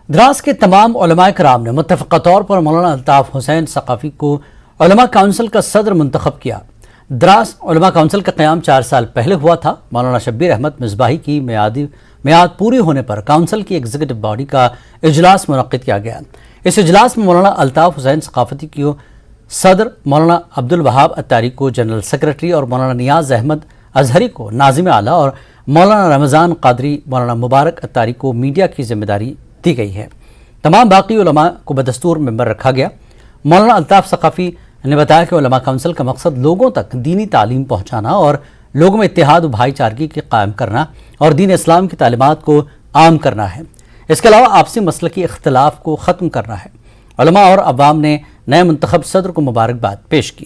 द्रास के तमाम उलमाए कराम ने मुत्तफ़क़ा तौर पर मौलाना अल्ताफ़ हुसैन सक़ाफ़ी को उलमा काउंसिल का सदर मुंतखब किया। द्रास उलमा काउंसिल का क़याम 4 साल पहले हुआ था। मौलाना शब्बीर अहमद मिसबाही की मियाद पूरी होने पर काउंसिल की एग्जीक्यूटिव बॉडी का इजलास मुनक़्क़िद किया गया। इस इजलास में मौलाना अल्ताफ़ हुसैन सक़ाफ़ती को सदर, मौलाना अब्दुल वहाब अत्तारी को जनरल सेक्रेटरी और मौलाना नियाज़ अहमद अजहरी को नाज़िम आला और मौलाना रमज़ान क़ादरी, मौलाना मुबारक अत्तारी को मीडिया की जिम्मेदारी दी गई है। तमाम बाकी उलमा को बदस्तूर मेंबर रखा गया। मौलाना अल्ताफ़ सक़ाफ़ी ने बताया कि उलमा काउंसिल का मकसद लोगों तक दीनी तालीम पहुँचाना और लोगों में इत्तेहाद व भाईचारगी के कायम करना और दीन इस्लाम की तालीमात को आम करना है। इसके अलावा आपसी मसलकी इख्तलाफ को ख़त्म करना है। उलमा और अवाम ने नए मुंतखब सदर को मुबारकबाद पेश की।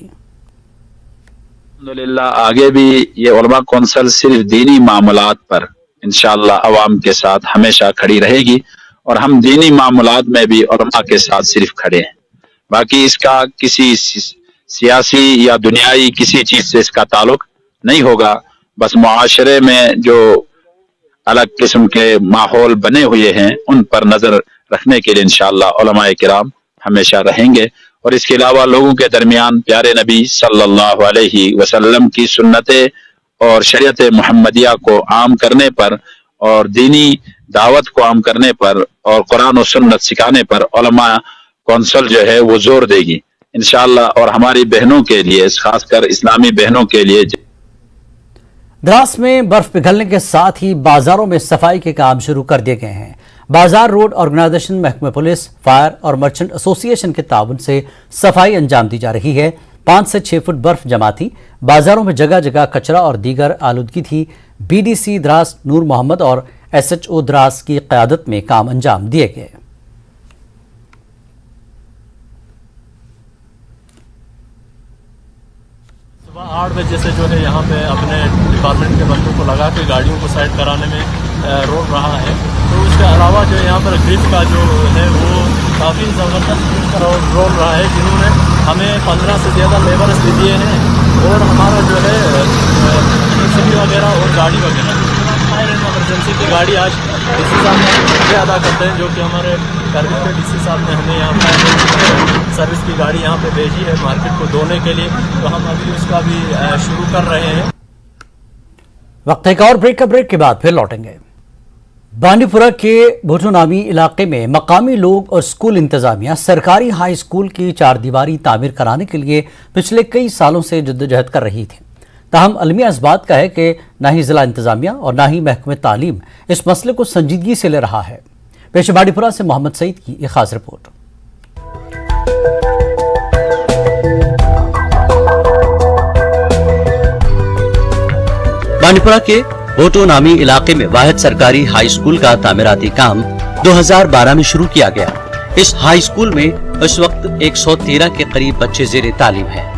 अल्हम्दुलिल्लाह आगे भी ये उलमा कौंसिल सिर्फ दीनी मामलात पर इंशाअल्लाह अवाम के साथ हमेशा खड़ी रहेगी और हम दीनी मामलात में भी उलमा के साथ सिर्फ खड़े हैं। बाकी इसका किसी सियासी या दुनियाई किसी चीज से इसका ताल्लुक नहीं होगा। बस मुआशरे में जो अलग किस्म के माहौल बने हुए हैं उन पर नजर रखने के लिए इंशाअल्लाह उलमाए किराम हमेशा रहेंगे और इसके अलावा लोगों के दरमियान प्यारे नबी सल्लल्लाहु अलैहि वसल्लम की सुन्नतें और शरीयत मुहम्मदिया को आम करने पर और दीनी दावत को आम करने पर और कुरान और सुन्नत सिखाने पर उलमा कौंसिल जो है वो जोर देगी इंशाअल्लाह। और हमारी बहनों के लिए, खासकर इस्लामी बहनों के लिए, द्रास में बर्फ पिघलने के साथ ही बाजारों में सफाई के काम शुरू कर दिए गए हैं। बाजार रोड ऑर्गेनाइजेशन, महकमे पुलिस, फायर और मर्चेंट एसोसिएशन के ताउन से सफाई अंजाम दी जा रही है। 5 से 6 फुट बर्फ जमा थी। बाजारों में जगह जगह कचरा और दीगर आलूदगी थी। बीडीसी द्रास नूर मोहम्मद और एसएचओ द्रास की क़यादत में काम अंजाम दिए गए। सुबह 8 बजे से जो है यहाँ पे अपने डिपार्टमेंट के बंदों को लगा के गाड़ियों को साइड कराने में रोक रहा है। तो उसके अलावा जो यहाँ पर ग्रिप का जो है वो काफ़ी ज़बरदस्त रोल रहा है, जिन्होंने हमें 15 से ज़्यादा लेबर्स भी दिए हैं। और हमारा जो है इलेक्ट्रिसिटी वगैरह और गाड़ी वगैरह, फायर एंड इमरजेंसी की गाड़ी आज डीसी साहब ने शुक्रिया अदा करते हैं, जो कि हमारे करगिल के डीसी साहब ने हमें यहाँ पर सर्विस की गाड़ी यहाँ पे भेजी है मार्केट को धोने के लिए। तो हम अभी उसका भी शुरू कर रहे हैं। वक्त एक और ब्रेक के बाद फिर लौटेंगे। बांडीपुरा के भुट्टो नामी इलाके में मकामी लोग और स्कूल इंतजामिया सरकारी हाई स्कूल की 4 दीवारी तामीर कराने के लिए पिछले कई सालों से जद्दोजहद कर रही थी। ताहम अलमिया इस बात का है कि न ही जिला इंतजामिया और न ही महकमे तालीम इस मसले को संजीदगी से ले रहा है। पेश बांडीपुरा से मोहम्मद सईद की एक खास रिपोर्ट। बांडीपुरा के भुट्टो नामी इलाके में वाहिद सरकारी हाई स्कूल का तामीराती काम 2012 में शुरू किया गया। इस हाई स्कूल में इस वक्त 113 के करीब बच्चे ज़ेरे तालीम हैं।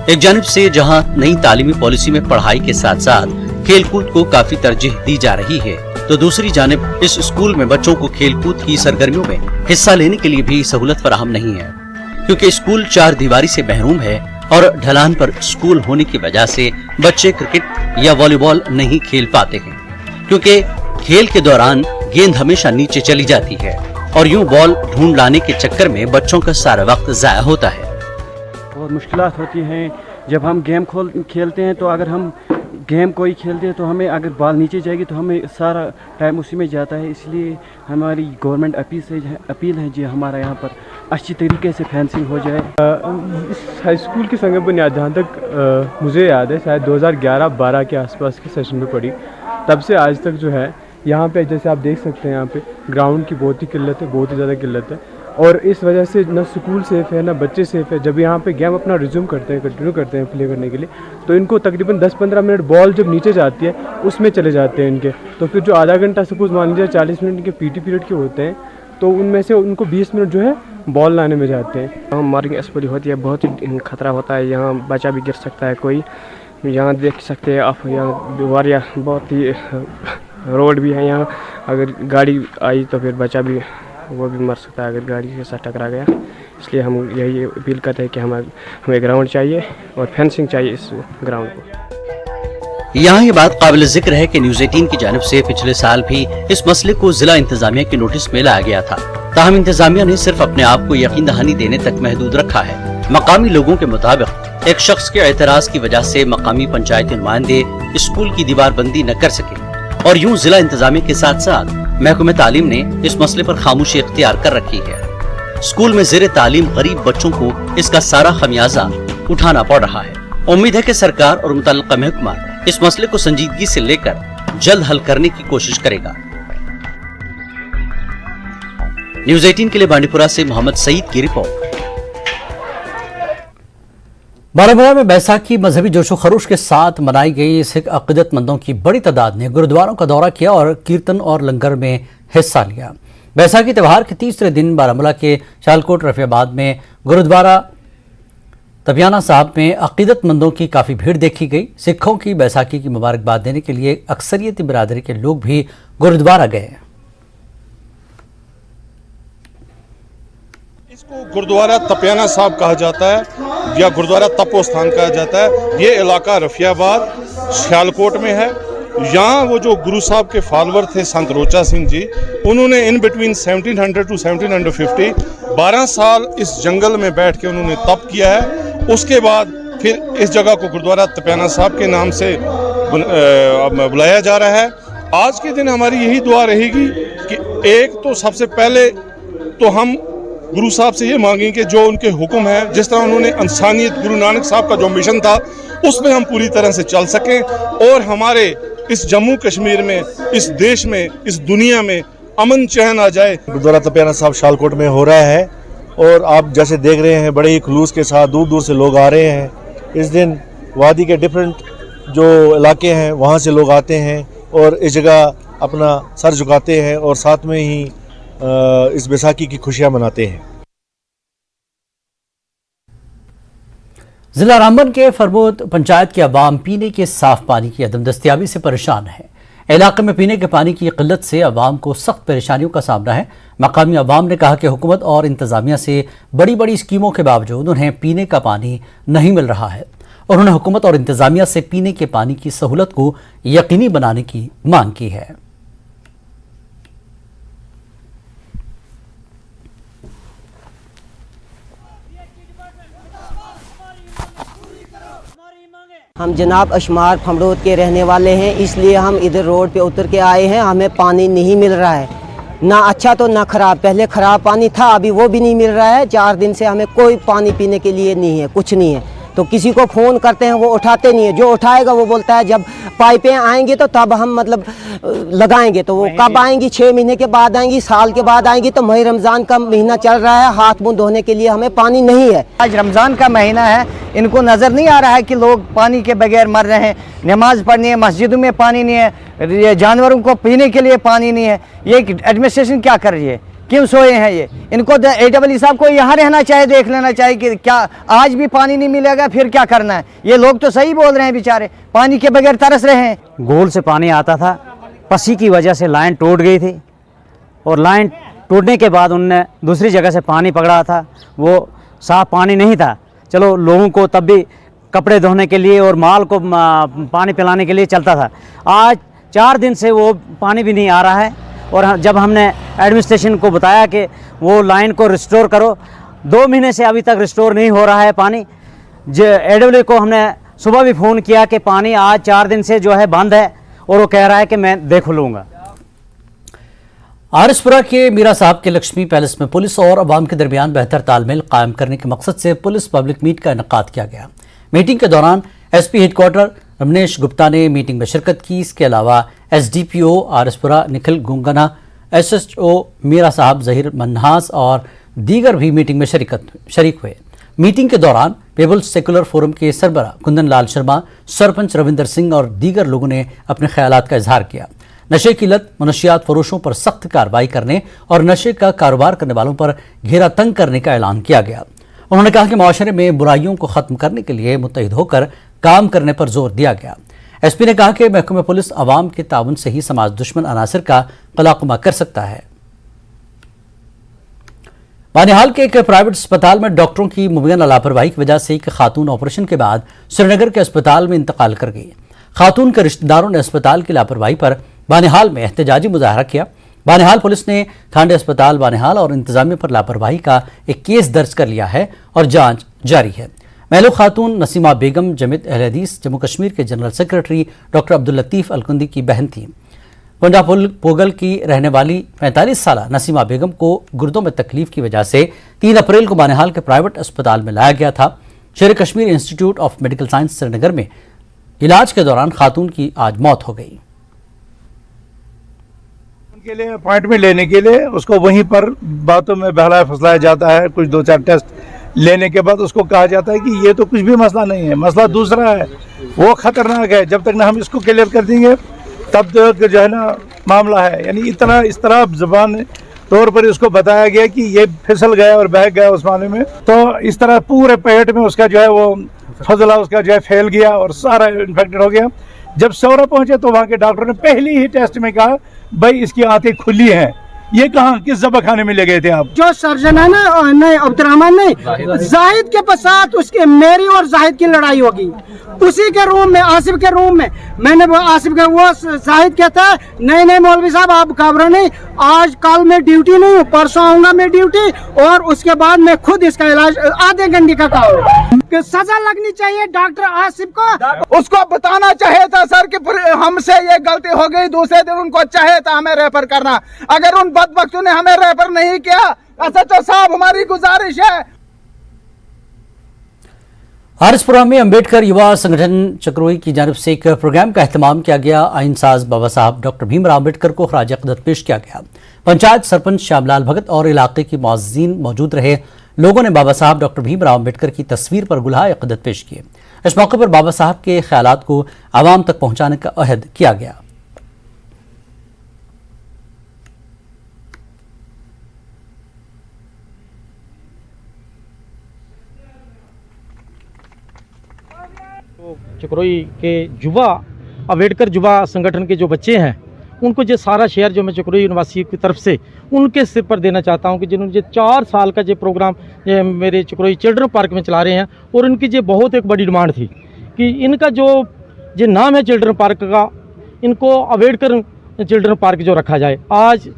एक जानिब से जहां नई तालीमी पॉलिसी में पढ़ाई के साथ साथ खेलकूद को काफी तरजीह दी जा रही है, तो दूसरी जानिब इस स्कूल में बच्चों को खेलकूद की सरगर्मियों में हिस्सा लेने के लिए भी सहूलत फराहम नहीं है, क्योंकि स्कूल 4 दीवारी से महरूम है और ढलान पर स्कूल होने की वजह से बच्चे क्रिकेट या वॉलीबॉल नहीं खेल पाते हैं, क्योंकि खेल के दौरान गेंद हमेशा नीचे चली जाती है और यूं बॉल ढूंढ लाने के चक्कर में बच्चों का सारा वक्त जाया होता है। बहुत मुश्किलात होती हैं जब हम गेम खेलते हैं। तो अगर हम गेम कोई खेलते हैं तो हमें अगर बॉल नीचे जाएगी तो हमें सारा टाइम उसी में जाता है। इसलिए हमारी गवर्नमेंट अपील है जी हमारा यहाँ पर अच्छी तरीके से फेंसिंग हो जाए। इस हाई स्कूल की संग बुनियाद जहाँ तक मुझे याद है शायद 2011-12 के आसपास के सेशन में पड़ी, तब से आज तक जो है यहाँ पे जैसे आप देख सकते हैं यहाँ पे ग्राउंड की बहुत ही किल्लत है, बहुत ही ज़्यादा किल्लत है। और इस वजह से न स्कूल सेफ़ है न बच्चे सेफ़ है। जब यहाँ पे गेम अपना रिज्यूम करते हैं, कंटिन्यू करते हैं प्ले करने के लिए, तो इनको तकरीबन 10-15 मिनट बॉल जब नीचे जाती है उसमें चले जाते हैं इनके। तो फिर जो आधा घंटा सपोज मान लीजिए 40 मिनट इनके पीटी पीरियड के होते हैं, तो उनमें से उनको 20 मिनट जो है बॉल लाने में जाते हैं। यहाँ मार्किंग एक्सपोरी होती है, बहुत ही खतरा होता है। यहाँ बच्चा भी गिर सकता है कोई। यहाँ देख सकते हैं आप, यहाँ दीवारियाँ बहुत ही रोड भी है यहाँ, अगर गाड़ी आई तो फिर बच्चा भी वो भी मर सकता है अगर गाड़ी के साथ टकरा गया। इसलिए हम यही अपील करते हैं कि हमें ग्राउंड चाहिए और फेंसिंग चाहिए इस ग्राउंड को। यहाँ ये बात काबिल जिक्र है कि न्यूज़ 18 की जानिब से पिछले साल भी इस मसले को जिला इंतजामिया के नोटिस में लाया गया था। ताहम इंतजामिया ने सिर्फ अपने आप को यकीन दहानी देने तक महदूद रखा है। मकामी लोगों के मुताबिक एक शख्स के एतराज की वजह से मकामी पंचायती नुमाइंदे स्कूल की दीवारबंदी न कर सके और यूं जिला इंतजामिया के साथ साथ महकमे तालीम ने इस मसले पर खामोशी इख्तियार कर रखी है। स्कूल में ज़ेरे तालीम गरीब बच्चों को इसका सारा खमियाजा उठाना पड़ रहा है। उम्मीद है कि सरकार और मुतल्लिका महकमा इस मसले को संजीदगी से लेकर जल्द हल करने की कोशिश करेगा। न्यूज़ 18 के लिए बांडीपुरा से मोहम्मद सईद की रिपोर्ट। बारामूला में बैसाखी मजहबी जोशो खरोश के साथ मनाई गई। सिख अकीदतमंदों की बड़ी तादाद ने गुरुद्वारों का दौरा किया और कीर्तन और लंगर में हिस्सा लिया। बैसाखी त्यौहार के तीसरे दिन बारामूला के शालकोट रफियाबाद में गुरुद्वारा तबियाना साहब में अकीदतमंदों की काफ़ी भीड़ देखी गई। सिखों की बैसाखी की मुबारकबाद देने के लिए अक्सरियती बिरादरी के लोग भी गुरुद्वारा गए। इसको गुरुद्वारा तपियाना साहब कहा जाता है या गुरुद्वारा तपो स्थान कहा जाता है। ये इलाका रफियाबाद सियालकोट में है यहाँ वो जो गुरु साहब के फॉलोअर थे संत रोचा सिंह जी, उन्होंने इन बिटवीन 1700 टू 1750 12 साल इस जंगल में बैठ के उन्होंने तप किया है। उसके बाद फिर इस जगह को गुरुद्वारा तपियाना साहब के नाम से बुलाया जा रहा है। आज के दिन हमारी यही दुआ रहेगी कि एक तो सबसे पहले तो हम गुरु साहब से ये मांगेंगे कि जो उनके हुक्म है, जिस तरह उन्होंने इंसानियत, गुरु नानक साहब का जो मिशन था उसमें हम पूरी तरह से चल सकें और हमारे इस जम्मू कश्मीर में, इस देश में, इस दुनिया में अमन चैन आ जाए। गुरुद्वारा तपियाना साहब शालकोट में हो रहा है और आप जैसे देख रहे हैं बड़े ही खुलूस के साथ दूर दूर से लोग आ रहे हैं। इस दिन वादी के डिफरेंट जो इलाके हैं वहाँ से लोग आते हैं और इस जगह अपना सर झुकाते हैं और साथ में ही इस बैसाखी की खुशियाँ मनाते हैं। जिला रामबन के फरमोद पंचायत के अवाम पीने के साफ पानी की अदम दस्तियाबी से परेशान है। इलाके में पीने के पानी की किल्लत से अवाम को सख्त परेशानियों का सामना है। मकामी अवाम ने कहा कि हुकूमत और इंतजामिया से बड़ी बड़ी स्कीमों के बावजूद उन्हें पीने का पानी नहीं मिल रहा है। उन्होंने हुकूमत और इंतजामिया से पीने के पानी की सहूलत को यकीनी बनाने की मांग की है। हम जनाब अशमार फमरोद के रहने वाले हैं, इसलिए हम इधर रोड पे उतर के आए हैं। हमें पानी नहीं मिल रहा है, ना अच्छा तो ना ख़राब। पहले ख़राब पानी था, अभी वो भी नहीं मिल रहा है। 4 दिन से हमें कोई पानी पीने के लिए नहीं है, कुछ नहीं है। तो किसी को फ़ोन करते हैं वो उठाते नहीं है, जो उठाएगा वो बोलता है जब पाइपें आएंगी तो तब हम मतलब लगाएंगे। तो वो कब आएंगी? 6 महीने के बाद आएंगी, साल के बाद आएंगी। तो मई रमज़ान का महीना चल रहा है, हाथ मुँह धोने के लिए हमें पानी नहीं है। आज रमज़ान का महीना है, इनको नज़र नहीं आ रहा है कि लोग पानी के बगैर मर रहे हैं। नमाज पढ़नी है, मस्जिदों में पानी नहीं है, जानवरों को पीने के लिए पानी नहीं है। ये एडमिनिस्ट्रेशन क्या कर रही है? क्यों सोए हैं ये? इनको AEE साहब को यहाँ रहना चाहिए, देख लेना चाहिए कि क्या आज भी पानी नहीं मिलेगा, फिर क्या करना है। ये लोग तो सही बोल रहे हैं, बेचारे पानी के बगैर तरस रहे हैं। गोल से पानी आता था, पसी की वजह से लाइन टूट गई थी और लाइन टूटने के बाद उनने दूसरी जगह से पानी पकड़ा था, वो साफ पानी नहीं था। चलो लोगों को तब भी कपड़े धोने के लिए और माल को पानी पिलाने के लिए चलता था। आज 4 दिन से वो पानी भी नहीं आ रहा है और जब हमने एडमिनिस्ट्रेशन को बताया कि वो लाइन को रिस्टोर करो, 2 महीने से अभी तक रिस्टोर नहीं हो रहा है पानी। AEE को हमने सुबह भी फ़ोन किया कि पानी आज 4 दिन से जो है बंद है और वो कह रहा है कि मैं देख लूँगा। आरएसपुरा के मीरा साहब के लक्ष्मी पैलेस में पुलिस और अवाम के दरमियान बेहतर तालमेल कायम करने के मकसद से पुलिस पब्लिक मीट का इनेकाद किया गया। मीटिंग के दौरान SP हेडक्वार्टर रमनेश गुप्ता ने मीटिंग में शिरकत की। इसके अलावा SDPO आरएसपुरा निखिल गुंगना, SHO मीरा साहब जहीर मन्हास और दीगर भी मीटिंग में शरीक हुए। मीटिंग के दौरान पीपुल्स सेकुलर फोरम के सरबरा कुंदन लाल शर्मा, सरपंच रविंदर सिंह और दीगर लोगों ने अपने ख्यालात का इजहार किया। नशे की लत, मनशियात फरोशों पर सख्त कार्रवाई करने और नशे का कारोबार करने वालों पर घेरा तंग करने का ऐलान किया गया। उन्होंने कहा कि माशरे में बुराइयों को खत्म करने के लिए मुत्तहिद होकर काम करने पर जोर दिया गया। SP ने कहा कि महकमा पुलिस अवाम के ताउन से ही समाज दुश्मन अनासर का कलाकुमा कर सकता है। बानिहाल के एक प्राइवेट अस्पताल में डॉक्टरों की मुबैना लापरवाही की वजह से एक खातून ऑपरेशन के बाद श्रीनगर के अस्पताल में इंतकाल कर गई। खातून के रिश्तेदारों ने अस्पताल की लापरवाही पर बानिहाल में एहतजाजी मुजाहरा किया। बानिहाल पुलिस ने थांडे अस्पताल बानिहाल और इंतजामिया पर लापरवाही का एक केस दर्ज कर लिया है और जांच जारी है। महलू खातून नसीमा बेगम जमियत अहले हदीस जम्मू कश्मीर के general secretary doctor Abdul Latif अलकुंदी की बहन थी। पंजाब पोगल की रहने वाली 45 साल नसीमा बेगम को गुर्दों में तकलीफ की वजह से 3 अप्रैल को बानिहाल के प्राइवेट अस्पताल में लाया गया था। शेर Kashmir institute of medical science Srinagar में इलाज के दौरान खातून की आज मौत हो गई। के लिए अपॉइंटमेंट लेने के लिए उसको वहीं पर बातों में बहलाया फुसलाया जाता है। कुछ 2-4 टेस्ट लेने के बाद उसको कहा जाता है कि ये तो कुछ भी मसला नहीं है, मसला दूसरा है, वो खतरनाक है। जब तक ना हम इसको क्लियर कर देंगे तब तक जो है ना मामला है। यानी इस तरह ज़बान तौर पर इसको बताया गया कि ये फिसल गया और बह गया उस मामले में। तो इस तरह पूरे पेट में उसका जो है वो फजला उसका जो है फैल गया और सारा इन्फेक्टेड हो गया। जब सौरा पहुंचे तो वहाँ के डॉक्टर ने पहले ही टेस्ट में कहा भाई इसकी आंतें खुली हैं, ये कहाँ किस जबाखाने में ले गए थे आप? जो सर्जन है ना, नहीं अब्दुर्रहमान नहीं, जाहिद के पश्चात उसके मेरी और जाहिद की लड़ाई होगी उसी के रूम में, आसिफ के रूम में। मैंने आसिफ के, वो जाहिद कहता है नहीं नहीं मौलवी साहब आप घबरा नहीं, आज कल मैं ड्यूटी नहीं हूँ, परसों आऊंगा मैं ड्यूटी और उसके बाद मैं खुद इसका इलाज, आधे घंटे का काम है। सजा लगनी चाहिए डॉक्टर आसिफ को। उसको बताना चाहिए था सर कि हमसे ये गलती हो गई, दूसरे दिन उनको चाहिए था हमें रेफर करना। अगर उन बदबख्तों ने हमें रेफर नहीं किया, SHO साहब हमारी गुजारिश है। हारिसपुरा में अंबेडकर युवा संगठन चक्रोई की जानिब से एक प्रोग्राम का एहतमाम किया गया। आइनसाज बाबा साहब डॉक्टर भीमराव अम्बेडकर को खराज अक़ीदत पेश किया गया। पंचायत सरपंच श्यामलाल भगत और इलाके के मुअज़्ज़िन मौजूद रहे। लोगों ने बाबा साहब डॉक्टर भीमराव अम्बेडकर की तस्वीर पर गुलाह अक़ीदत पेश किए। इस मौके पर बाबा साहब के ख्यालात को आवाम तक पहुंचाने का अहद किया गया। चक्रोई के युवा अम्बेडकर युवा संगठन के जो बच्चे हैं उनको जो सारा शेयर जो मैं चक्रोई यूनिवर्सिटी की तरफ से उनके सिर पर देना चाहता हूं कि जिन्होंने 4 साल का जो प्रोग्राम मेरे चक्रोई चिल्ड्रन पार्क में चला रहे हैं और उनकी जो बहुत एक बड़ी डिमांड थी कि इनका जो नाम है चिल्ड्रन पार्क का, इनको अम्बेडकर चिल्ड्रन पार्क जो रखा जाए। आज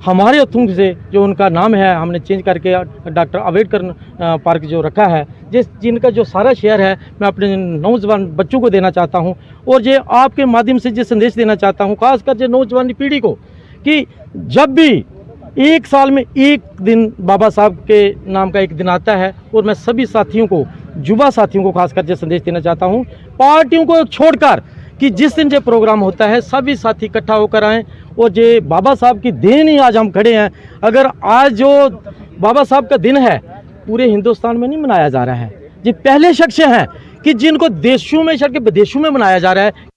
हमारे हथों से जो उनका नाम है हमने चेंज करके डॉक्टर अम्बेडकर पार्क जो रखा है, जिनका जो सारा शेयर है मैं अपने नौजवान बच्चों को देना चाहता हूं और ये आपके माध्यम से जो संदेश देना चाहता हूं खासकर जो नौजवान पीढ़ी को कि जब भी 1 साल में एक दिन बाबा साहब के नाम का एक दिन आता है और मैं सभी साथियों को, युवा साथियों को खासकर जो संदेश देना चाहता हूँ, पार्टियों को छोड़कर कि जिस दिन जो प्रोग्राम होता है सभी साथी इकट्ठा होकर आएँ और जो बाबा साहब की देन ही आज हम खड़े हैं। अगर आज जो बाबा साहब का दिन है पूरे हिंदुस्तान में नहीं मनाया जा रहा है, ये पहले शख्स हैं कि जिनको देशों में छोड़ के विदेशों में मनाया जा रहा है